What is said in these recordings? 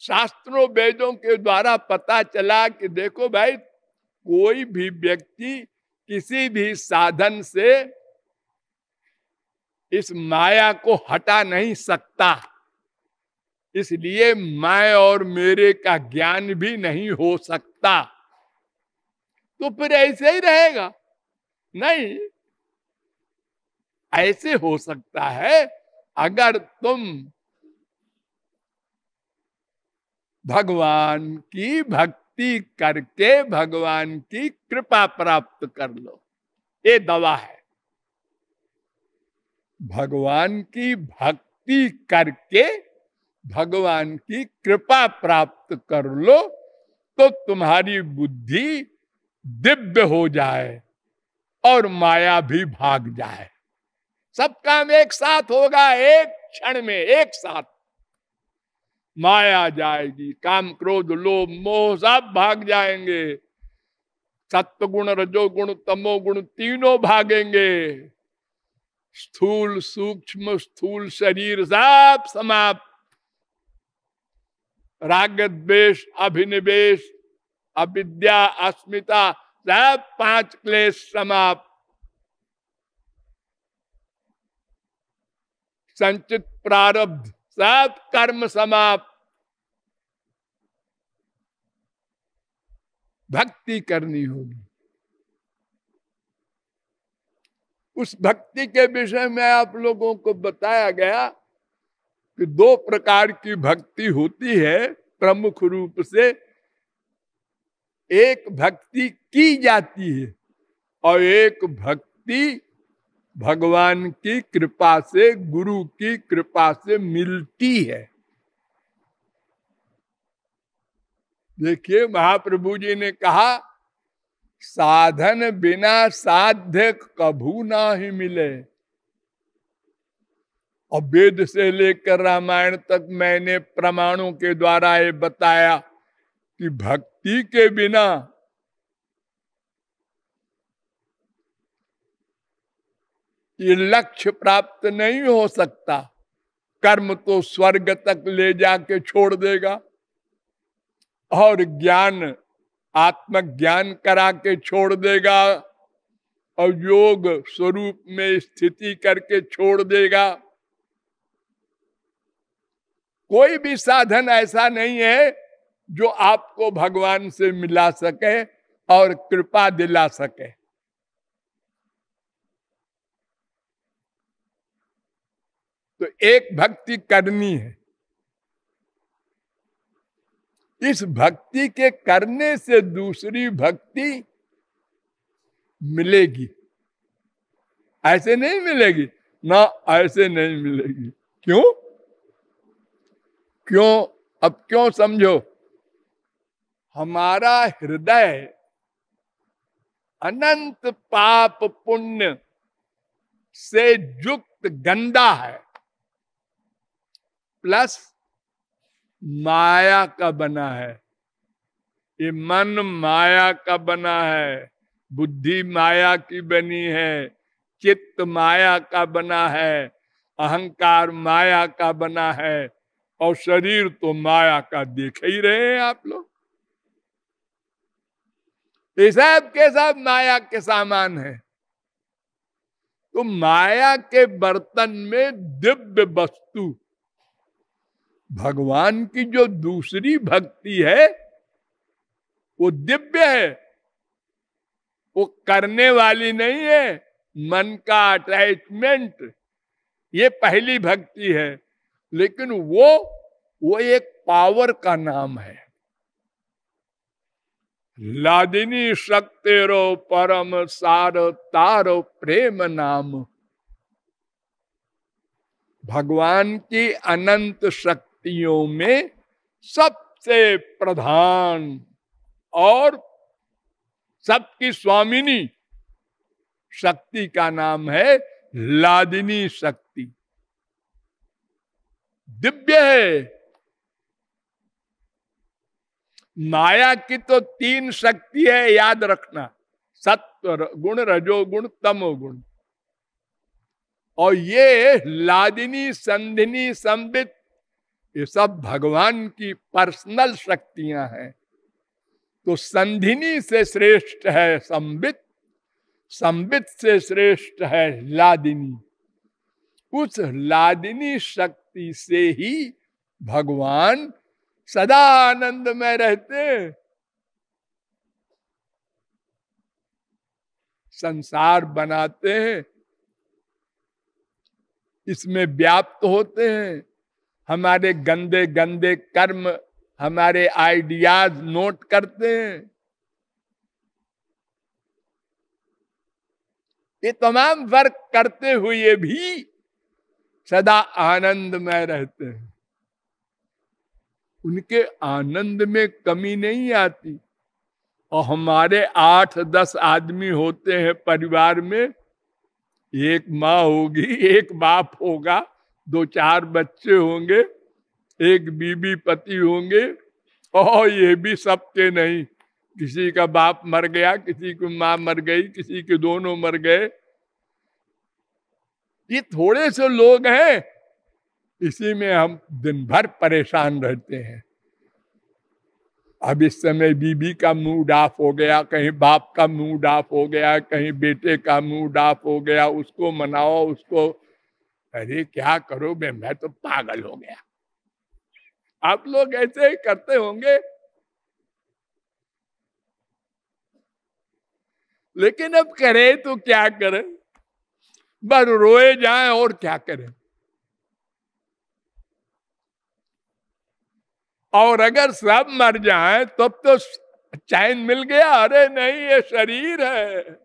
शास्त्रों वेदों के द्वारा पता चला कि देखो भाई, कोई भी व्यक्ति किसी भी साधन से इस माया को हटा नहीं सकता, इसलिए मैं और मेरे का ज्ञान भी नहीं हो सकता। तो फिर ऐसे ही रहेगा? नहीं, ऐसे हो सकता है अगर तुम भगवान की भक्ति करके भगवान की कृपा प्राप्त कर लो। ये दवा है। भगवान की भक्ति करके भगवान की कृपा प्राप्त कर लो तो तुम्हारी बुद्धि दिव्य हो जाए और माया भी भाग जाए। सब काम एक साथ होगा, एक क्षण में, एक साथ माया जाएगी, काम क्रोध लोभ मोह सब भाग जाएंगे, सत्व गुण रजोगुण तमोगुण तीनों भागेंगे, स्थूल सूक्ष्म स्थूल शरीर सब समाप्त, राग द्वेष अभिनिवेश अविद्या अस्मिता सब 5 क्लेश समाप्त, संचित प्रारब्ध सब कर्म समाप्त। भक्ति करनी होगी। उस भक्ति के विषय में आप लोगों को बताया गया कि 2 प्रकार की भक्ति होती है प्रमुख रूप से। एक भक्ति की जाती है और एक भक्ति भगवान की कृपा से, गुरु की कृपा से मिलती है। देखिए, महाप्रभु जी ने कहा, साधन बिना साध्य कभू ना ही मिले। और वेद से लेकर रामायण तक मैंने प्रमाणों के द्वारा ये बताया कि भक्ति के बिना ये लक्ष्य प्राप्त नहीं हो सकता। कर्म तो स्वर्ग तक ले जाके छोड़ देगा और ज्ञान आत्मज्ञान करा के छोड़ देगा और योग स्वरूप में स्थिति करके छोड़ देगा। कोई भी साधन ऐसा नहीं है जो आपको भगवान से मिला सके और कृपा दिला सके। तो एक भक्ति करनी है। इस भक्ति के करने से दूसरी भक्ति मिलेगी, ऐसे नहीं मिलेगी ना, ऐसे नहीं मिलेगी। क्यों? अब क्यों समझो। हमारा हृदय अनंत पाप पुण्य से युक्त गंदा है, प्लस माया का बना है। ये मन माया का बना है, बुद्धि माया की बनी है, चित्त माया का बना है, अहंकार माया का बना है और शरीर तो माया का देख ही रहे हैं आप लोग। ये सब के सब माया के सामान है। तो माया के बर्तन में दिव्य वस्तु भगवान की जो दूसरी भक्ति है वो दिव्य है, वो करने वाली नहीं है। मन का अटैचमेंट ये पहली भक्ति है, लेकिन वो एक पावर का नाम है। लादिनी शक्तिरो परम सार तारो प्रेम नाम। भगवान की अनंत शक्तियों में सबसे प्रधान और सबकी स्वामिनी शक्ति का नाम है लादिनी शक्ति। दिव्य है। माया की तो 3 शक्ति है, याद रखना, सत्व गुण रजोगुण तमोगुण। और ये लादिनी संधिनी संबित ये सब भगवान की पर्सनल शक्तियां हैं। तो संधिनी से श्रेष्ठ है संबित, संबित से श्रेष्ठ है लादिनी। उस लादिनी शक्ति से ही भगवान सदा आनंद में रहते हैं, संसार बनाते हैं, इसमें व्याप्त होते हैं। हमारे गंदे गंदे कर्म, हमारे आइडियाज नोट करते हैं। ये तमाम वर्क करते हुए भी सदा आनंद में रहते हैं। उनके आनंद में कमी नहीं आती। और हमारे 8-10 आदमी होते हैं परिवार में, एक माँ होगी, एक बाप होगा, 2-4 बच्चे होंगे, एक बीबी पति होंगे, और ये भी सबके नहीं, किसी का बाप मर गया, किसी की माँ मर गई, किसी के दोनों मर गए। ये थोड़े से लोग हैं, इसी में हम दिन भर परेशान रहते हैं। अब इस समय बीबी का मूड ऑफ हो गया, कहीं बाप का मूड ऑफ हो गया, कहीं बेटे का मूड ऑफ हो गया, उसको मनाओ, उसको, अरे क्या करो, मैं तो पागल हो गया। आप लोग ऐसे ही करते होंगे। लेकिन अब करें तो क्या करें, बस रोए जाएं और क्या करें। और अगर सब मर जाएं तब तो चैन मिल गया। अरे नहीं, ये शरीर है,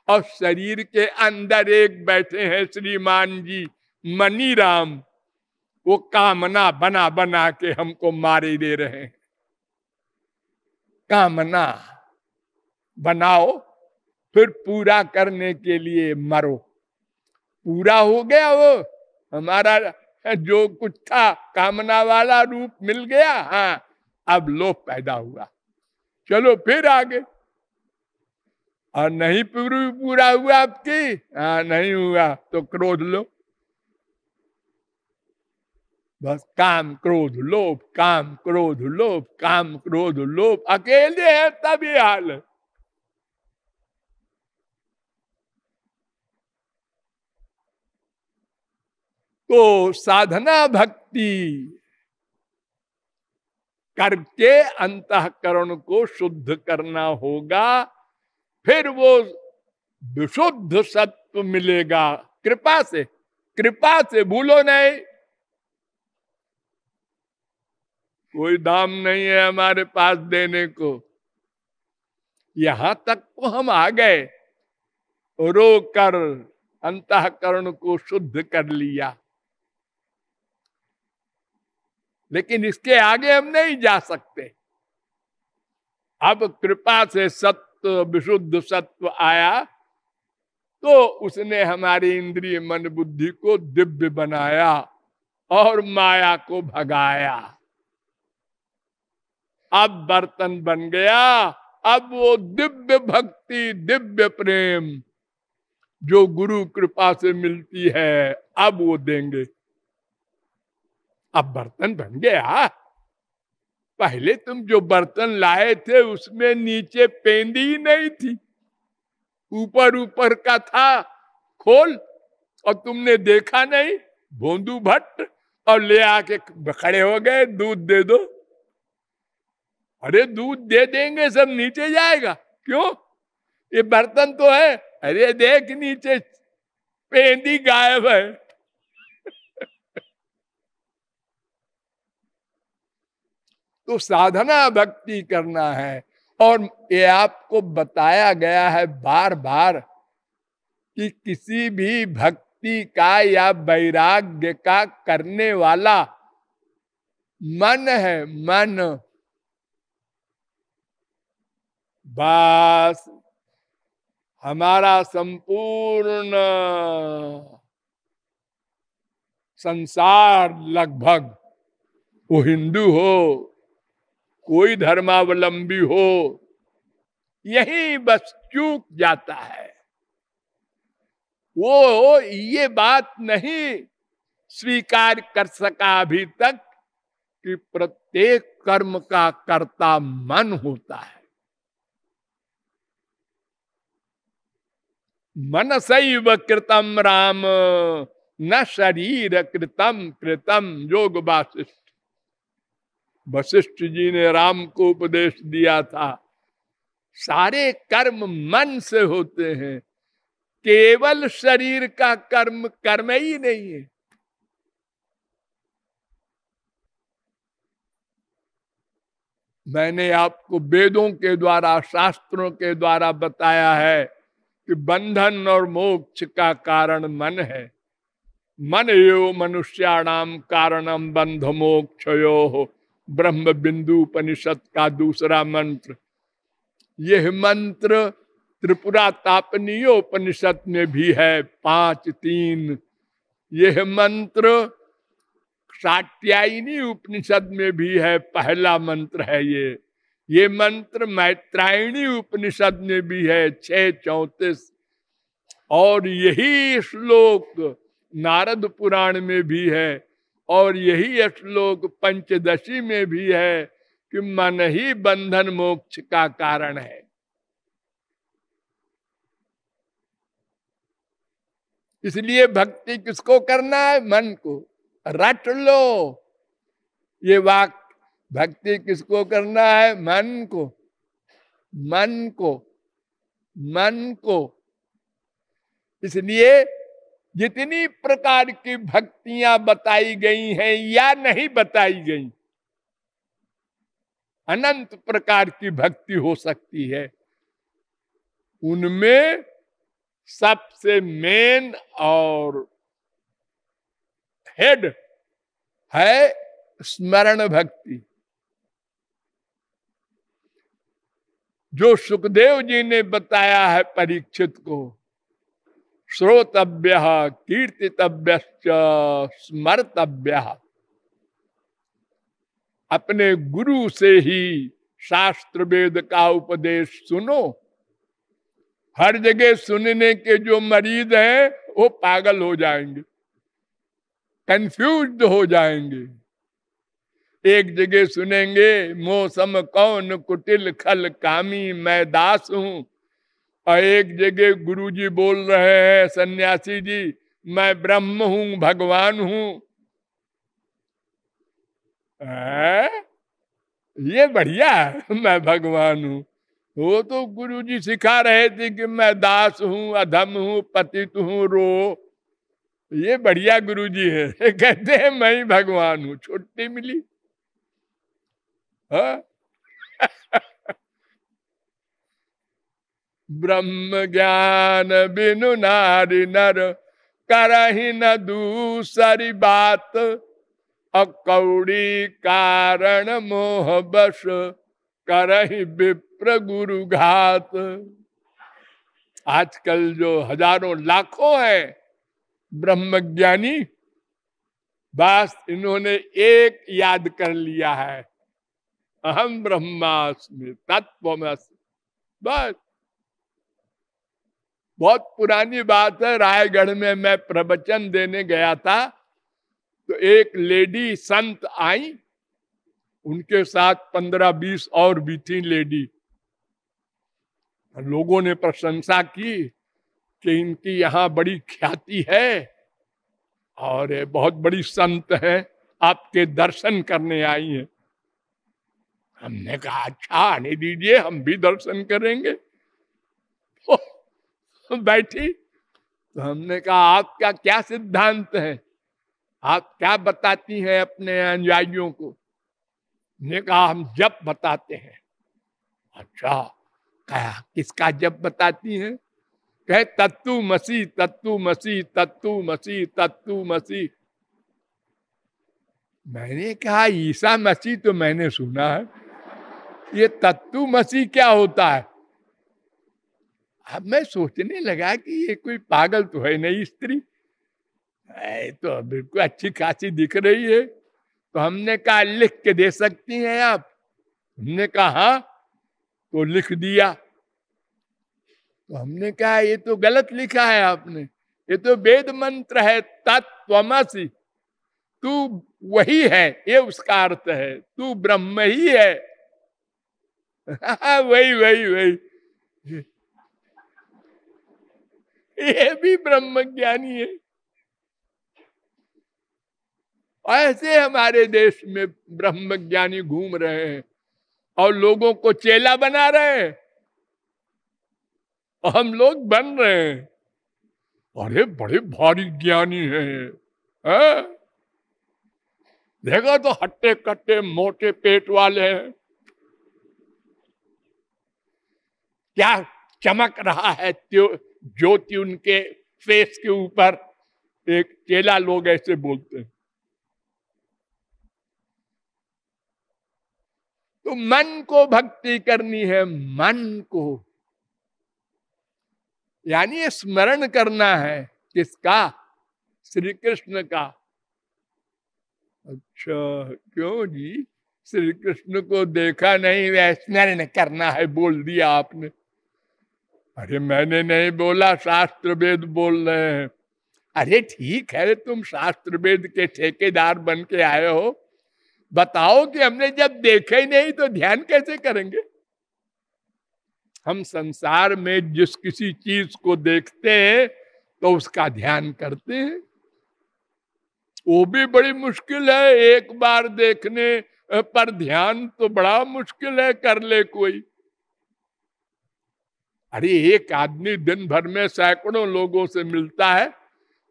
और शरीर के अंदर एक बैठे हैं श्रीमान जी मनी राम, वो कामना बना बना के हमको मारे दे रहे हैं। कामना बनाओ, फिर पूरा करने के लिए मरो। पूरा हो गया वो हमारा जो कुछ था, कामना वाला रूप मिल गया। हाँ, अब लोभ पैदा हुआ, चलो फिर आगे। और नहीं पूरा हुआ आपकी, हाँ नहीं हुआ तो क्रोध लो, बस काम क्रोध लोभ, काम क्रोध लोभ, काम क्रोध लोभ। अकेले हैं तब ये हाल है। तो साधना भक्ति करके अंतःकरण को शुद्ध करना होगा, फिर वो विशुद्ध सत्व मिलेगा कृपा से। कृपा से, भूलो नहीं, कोई दाम नहीं है हमारे पास देने को। यहां तक तो हम आ गए, रो कर अंतःकरण को शुद्ध कर लिया, लेकिन इसके आगे हम नहीं जा सकते। अब कृपा से सत्व, विशुद्ध सत्व आया, तो उसने हमारी इंद्रिय मन बुद्धि को दिव्य बनाया और माया को भगाया। अब बर्तन बन गया। अब वो दिव्य भक्ति, दिव्य प्रेम जो गुरु कृपा से मिलती है, अब वो देंगे। अब बर्तन बन गया। पहले तुम जो बर्तन लाए थे उसमें नीचे पेंदी ही नहीं थी, ऊपर ऊपर का था खोल, और तुमने देखा नहीं, भोंदू भट्ट, और ले आके खड़े हो गए, दूध दे दो। अरे दूध दे देंगे, सब नीचे जाएगा, क्यों? ये बर्तन तो है। अरे देख नीचे पेंदी गायब है। तो साधना भक्ति करना है। और ये आपको बताया गया है बार बार कि किसी भी भक्ति का या वैराग्य का करने वाला मन है, मन। बस हमारा संपूर्ण संसार लगभग, वो हिंदू हो, कोई धर्मावलंबी हो, यही बस चूक जाता है। वो ये बात नहीं स्वीकार कर सका अभी तक कि प्रत्येक कर्म का कर्ता मन होता है। मनसैव कृतम राम न शरीर कृतम कृतम। योग वासिष्ठ, वशिष्ठ जी ने राम को उपदेश दिया था, सारे कर्म मन से होते हैं, केवल शरीर का कर्म कर्म ही नहीं है। मैंने आपको वेदों के द्वारा, शास्त्रों के द्वारा बताया है कि बंधन और मोक्ष का कारण मन है। मन एव मनुष्याणाम कारणम बंध मोक्षयो, ब्रह्म बिंदु उपनिषद का दूसरा मंत्र। यह मंत्र त्रिपुरा तापनीयोपनिषद में भी है 5:3। यह मंत्र कात्यायनी उपनिषद में भी है, पहला मंत्र है ये मंत्र मैत्रायणी उपनिषद में भी है 6:34। और यही श्लोक नारद पुराण में भी है, और यही श्लोक पंचदशी में भी है कि मन ही बंधन मोक्ष का कारण है। इसलिए भक्ति किसको करना है? मन को। रट लो ये वाक्य, भक्ति किसको करना है? मन को, मन को, मन को। इसलिए जितनी प्रकार की भक्तियां बताई गई हैं या नहीं बताई गई, अनंत प्रकार की भक्ति हो सकती है। उनमें सबसे मेन और हेड है स्मरण भक्ति, जो सुखदेव जी ने बताया है परीक्षित को। श्रोतव्य कीर्तितव्य स्मर्तव्य। अपने गुरु से ही शास्त्र वेद का उपदेश सुनो। हर जगह सुनने के जो मरीज हैं वो पागल हो जाएंगे, कंफ्यूज्ड हो जाएंगे। एक जगह सुनेंगे मौसम कौन कुटिल खल कामी मैं दास हूं, और एक जगह गुरुजी बोल रहे हैं सन्यासी जी मैं ब्रह्म हूं, भगवान हूं। ये बढ़िया है, मैं भगवान हूं। वो तो गुरुजी सिखा रहे थे कि मैं दास हूं, अधम हूं, पतित हूं, रो। ये बढ़िया गुरुजी है, कहते हैं मैं ही भगवान हूं। छुट्टी मिली। ब्रह्म ज्ञान बिनु नारी नर करहि न दूसरी बात, अकौड़ी कारण मोह बस करहि विप्र गुरु घात। आजकल जो हजारों लाखों हैं ब्रह्मज्ञानी, बस इन्होंने एक याद कर लिया है, अहम ब्रह्मास्मि तत्त्वमसि। बस बहुत पुरानी बात है। रायगढ़ में मैं प्रवचन देने गया था, तो एक लेडी संत आई, उनके साथ 15-20 और भी थी लेडी। लोगों ने प्रशंसा की कि इनकी यहाँ बड़ी ख्याति है और बहुत बड़ी संत है, आपके दर्शन करने आई है। हमने कहा अच्छा आने दीजिए, हम भी दर्शन करेंगे। बैठी तो हमने कहा आपका क्या सिद्धांत है, आप क्या बताती हैं अपने अनुयायियों को? ने कहा हम जप बताते हैं। अच्छा, कहा किसका जप बताती हैं? कहे तत्तु मसी तत्तु मसी तत्तु मसी तत्तु मसी। मैंने कहा ईसा मसीह तो मैंने सुना है, ये तत्तु मसीह क्या होता है? अब मैं सोचने लगा कि ये कोई पागल तो है नहीं स्त्री, तो बिल्कुल अच्छी खासी दिख रही है। तो हमने कहा लिख के दे सकती हैं आप? हमने कहा हाँ, तो लिख दिया। तो हमने कहा ये तो गलत लिखा है आपने, ये तो वेद मंत्र है तत्त्वमसि। तू वही है, ये उसका अर्थ है, तू ब्रह्म ही है। वही वही वही, ये भी ब्रह्म ज्ञानी है। ऐसे हमारे देश में ब्रह्म ज्ञानी घूम रहे हैं और लोगों को चेला बना रहे हैं, और हम लोग बन रहे हैं। अरे बड़े भारी ज्ञानी हैं, है? देखो तो हट्टे कट्टे मोटे पेट वाले हैं, क्या चमक रहा है ज्योति उनके फेस के ऊपर। एक चेला लोग ऐसे बोलते हैं। तो मन को भक्ति करनी है, मन को, यानी स्मरण करना है किसका? श्री कृष्ण का। अच्छा क्यों जी? श्री कृष्ण को देखा नहीं, वह स्मरण करना है बोल दिया आपने। अरे मैंने नहीं बोला, शास्त्र वेद बोल रहे हैं। अरे ठीक है, तुम शास्त्र वेद के ठेकेदार बन के आए हो, बताओ कि हमने जब देखा ही नहीं तो ध्यान कैसे करेंगे? हम संसार में जिस किसी चीज को देखते हैं तो उसका ध्यान करते हैं, वो भी बड़ी मुश्किल है। एक बार देखने पर ध्यान तो बड़ा मुश्किल है, कर ले कोई। अरे एक आदमी दिन भर में सैकड़ों लोगों से मिलता है,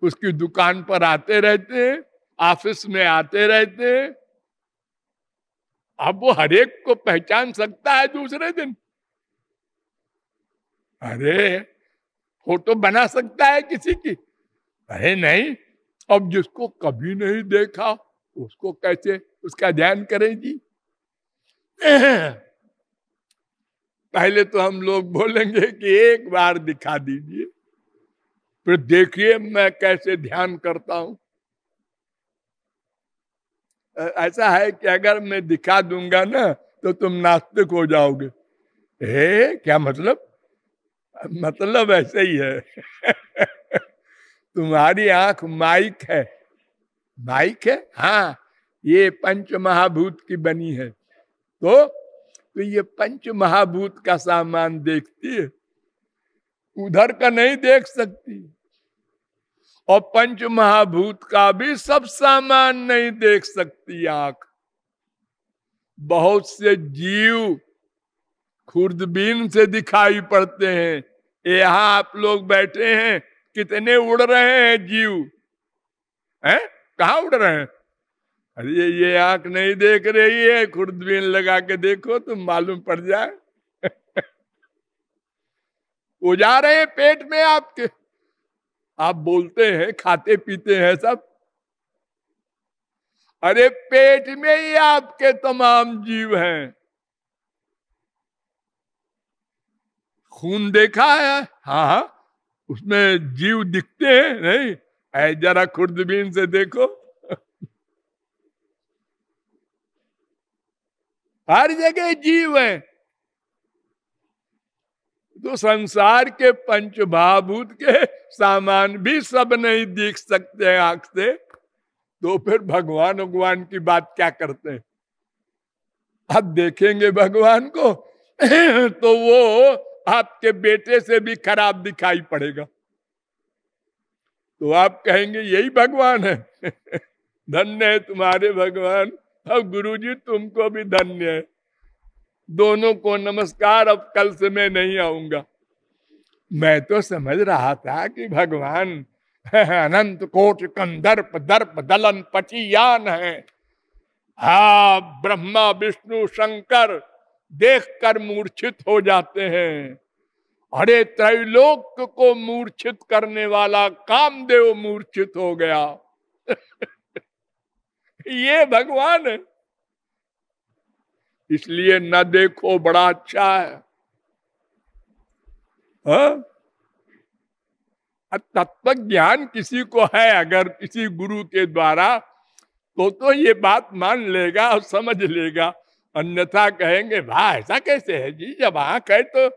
उसकी दुकान पर आते रहते हैं, ऑफिस में आते रहते हैं। अब वो हरेक को पहचान सकता है दूसरे दिन? अरे फोटो बना सकता है किसी की? अरे नहीं। अब जिसको कभी नहीं देखा उसको कैसे उसका ध्यान करें जी? पहले तो हम लोग बोलेंगे कि एक बार दिखा दीजिए, फिर देखिए मैं कैसे ध्यान करता हूं। ऐसा है कि अगर मैं दिखा दूंगा ना तो तुम नास्तिक हो जाओगे। क्या मतलब? मतलब ऐसे ही है। तुम्हारी आंख माइक है, माइक है, हाँ, ये पंच महाभूत की बनी है। तो ये पंच महाभूत का सामान देखती है, उधर का नहीं देख सकती। और पंच महाभूत का भी सब सामान नहीं देख सकती आंख। बहुत से जीव खुर्दबीन से दिखाई पड़ते हैं। यहाँ आप लोग बैठे हैं, कितने उड़ रहे हैं जीव, हैं? कहाँ उड़ रहे हैं? अरे ये आंख नहीं देख रही है, खुर्दबीन लगा के देखो तो मालूम पड़ जाए। वो जा रहे हैं पेट में आपके। आप बोलते हैं खाते पीते हैं सब, अरे पेट में ही आपके तमाम जीव हैं। खून देखा है? हाँ हाँ, उसमें जीव दिखते हैं नहीं? ऐ जरा खुर्दबीन से देखो। हर जगह जीव है। तो संसार के पंचमहाभूत के सामान भी सब नहीं देख सकते हैं आंख से, तो फिर भगवान की बात क्या करते हैं? अब देखेंगे भगवान को तो वो आपके बेटे से भी खराब दिखाई पड़ेगा, तो आप कहेंगे यही भगवान है। धन्य है तुम्हारे भगवान। अब गुरुजी तुमको भी धन्य है। दोनों को नमस्कार। अब कल से मैं नहीं आऊंगा। मैं तो समझ रहा था कि भगवान अनंत कोटि कंदर्प दर्प दलन पचियान है। हा, ब्रह्मा विष्णु शंकर देखकर मूर्छित हो जाते हैं। अरे त्रैलोक को मूर्छित करने वाला कामदेव मूर्छित हो गया। ये भगवान है। इसलिए न देखो बड़ा अच्छा है। तत्व ज्ञान किसी को है अगर किसी गुरु के द्वारा, तो ये बात मान लेगा और समझ लेगा। अन्यथा कहेंगे वाह ऐसा कैसे है जी, जब आंख है तो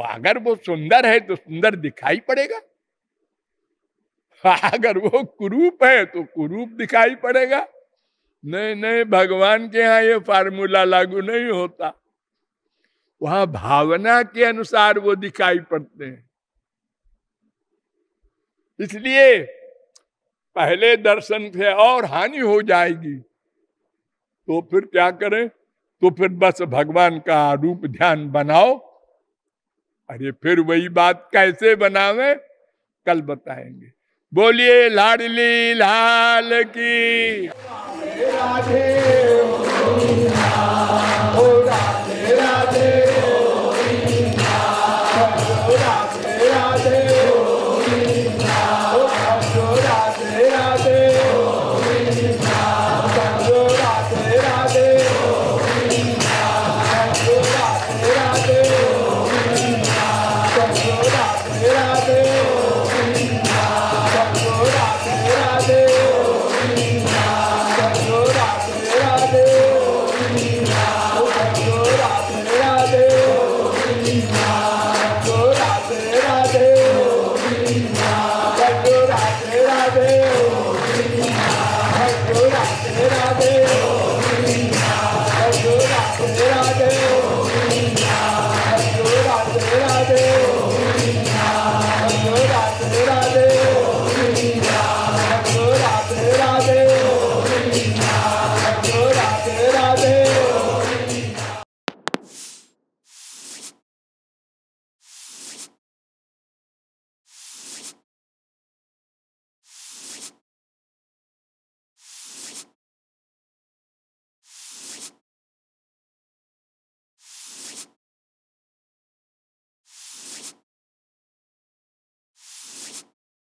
अगर वो सुंदर है तो सुंदर दिखाई पड़ेगा। अगर वो कुरूप है तो कुरूप दिखाई पड़ेगा। नहीं नहीं, भगवान के यहाँ ये फार्मूला लागू नहीं होता, वहां भावना के अनुसार वो दिखाई पड़ते हैं। इसलिए पहले दर्शन से और हानि हो जाएगी, तो फिर क्या करें? तो फिर बस भगवान का रूप ध्यान बनाओ। अरे फिर वही बात कैसे बनावे, कल बताएंगे। बोलिए लाडली लाल की। राधे।